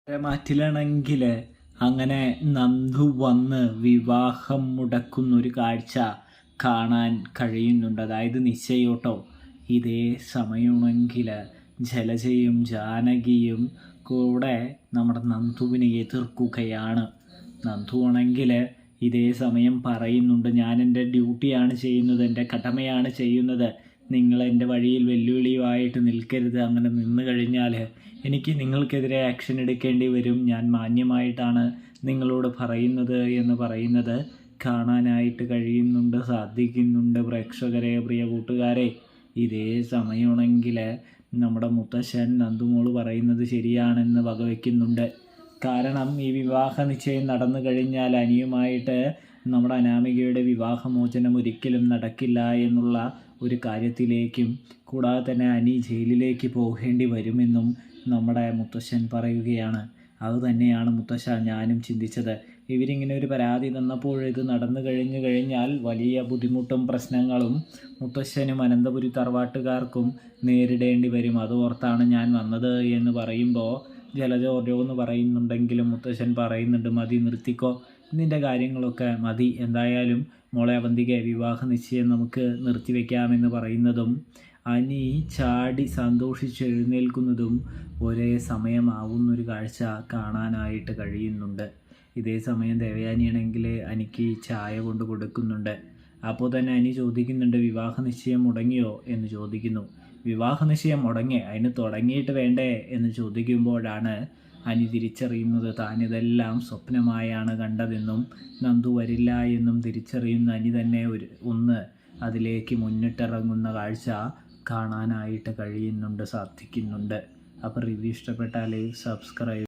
മാറ്റിലാണെങ്കിൽ അങ്ങനെ നന്ദു വന്ന് വിവാഹം മുടക്കുന്നൊരു കാഴ്ച കാണാൻ കഴിയുന്നുണ്ട്. അതായത് നിശ്ചയോട്ടോ. ഇതേ സമയമാണെങ്കിൽ ജലജയും ജാനകിയും കൂടെ നമ്മുടെ നന്ദുവിനെ എതിർക്കുകയാണ്. നന്ദു ആണെങ്കിൽ ഇതേ സമയം പറയുന്നുണ്ട്, ഞാൻ എൻ്റെ ഡ്യൂട്ടിയാണ് ചെയ്യുന്നത്, എൻ്റെ കടമയാണ് ചെയ്യുന്നത്, നിങ്ങൾ എൻ്റെ വഴിയിൽ വെല്ലുവിളിയുമായിട്ട് നിൽക്കരുത്. അങ്ങനെ നിന്ന് കഴിഞ്ഞാൽ എനിക്ക് നിങ്ങൾക്കെതിരെ ആക്ഷൻ എടുക്കേണ്ടി വരും. ഞാൻ മാന്യമായിട്ടാണ് നിങ്ങളോട് പറയുന്നത് എന്ന് പറയുന്നത് കാണാനായിട്ട് കഴിയുന്നുണ്ട്, സാധിക്കുന്നുണ്ട് പ്രേക്ഷകരെ, പ്രിയ കൂട്ടുകാരെ. ഇതേ സമയമാണെങ്കിൽ നമ്മുടെ മുത്തശ്ശൻ നന്ദുമോള് പറയുന്നത് ശരിയാണെന്ന് വകവയ്ക്കുന്നുണ്ട്. കാരണം ഈ വിവാഹ നിശ്ചയം നടന്നു കഴിഞ്ഞാൽ അനിയുമായിട്ട് നമ്മുടെ അനാമികയുടെ വിവാഹമോചനം ഒരിക്കലും നടക്കില്ല എന്നുള്ള ഒരു കാര്യത്തിലേക്കും, കൂടാതെ തന്നെ അനി ജയിലിലേക്ക് പോകേണ്ടി വരുമെന്നും നമ്മുടെ മുത്തശ്ശൻ പറയുകയാണ്. അതുതന്നെയാണ് മുത്തശ്ശ ഞാനും ചിന്തിച്ചത്. ഇവരിങ്ങനെ ഒരു പരാതി തന്നപ്പോൾ ഇത് നടന്നു കഴിഞ്ഞാൽ വലിയ ബുദ്ധിമുട്ടും പ്രശ്നങ്ങളും മുത്തശ്ശനും അനന്തപുരി തറവാട്ടുകാർക്കും നേരിടേണ്ടി വരും. അതോർത്താണ് ഞാൻ വന്നത് എന്ന് പറയുമ്പോൾ ജലജ ഓരോന്ന് പറയുന്നുണ്ടെങ്കിലും മുത്തശ്ശൻ പറയുന്നുണ്ട്, മതി, നിർത്തിക്കോ, നിൻ്റെ കാര്യങ്ങളൊക്കെ മതി, എന്തായാലും മോളെ അവന്തികെ വിവാഹ നിശ്ചയം നമുക്ക് നിർത്തിവെക്കാമെന്ന് പറയുന്നതും അനി ചാടി സന്തോഷിച്ചെഴുന്നേൽക്കുന്നതും ഒരേ സമയമാവുന്നൊരു കാഴ്ച കാണാനായിട്ട് കഴിയുന്നുണ്ട്. ഇതേ സമയം ദേവയാനിയാണെങ്കിൽ അനിക്ക് ചായ കൊണ്ട് കൊടുക്കുന്നുണ്ട്. അപ്പോൾ തന്നെ അനി ചോദിക്കുന്നുണ്ട്, വിവാഹ നിശ്ചയം മുടങ്ങിയോ എന്ന് ചോദിക്കുന്നു. വിവാഹ നിശ്ചയം മുടങ്ങി, അതിന് തുടങ്ങിയിട്ട് വേണ്ടേ എന്ന് ചോദിക്കുമ്പോഴാണ് അനി തിരിച്ചറിയുന്നത് താനിതെല്ലാം സ്വപ്നമായാണ് കണ്ടതെന്നും നന്ദു വരില്ല എന്നും തിരിച്ചറിയുന്ന അനി തന്നെ ഒന്ന് അതിലേക്ക് മുന്നിട്ടിറങ്ങുന്ന കാഴ്ച കാണാനായിട്ട് കഴിയുന്നുണ്ട്, സാധിക്കുന്നുണ്ട്. അപ്പോൾ റിവ്യൂ ഇഷ്ടപ്പെട്ടാൽ സബ്സ്ക്രൈബ്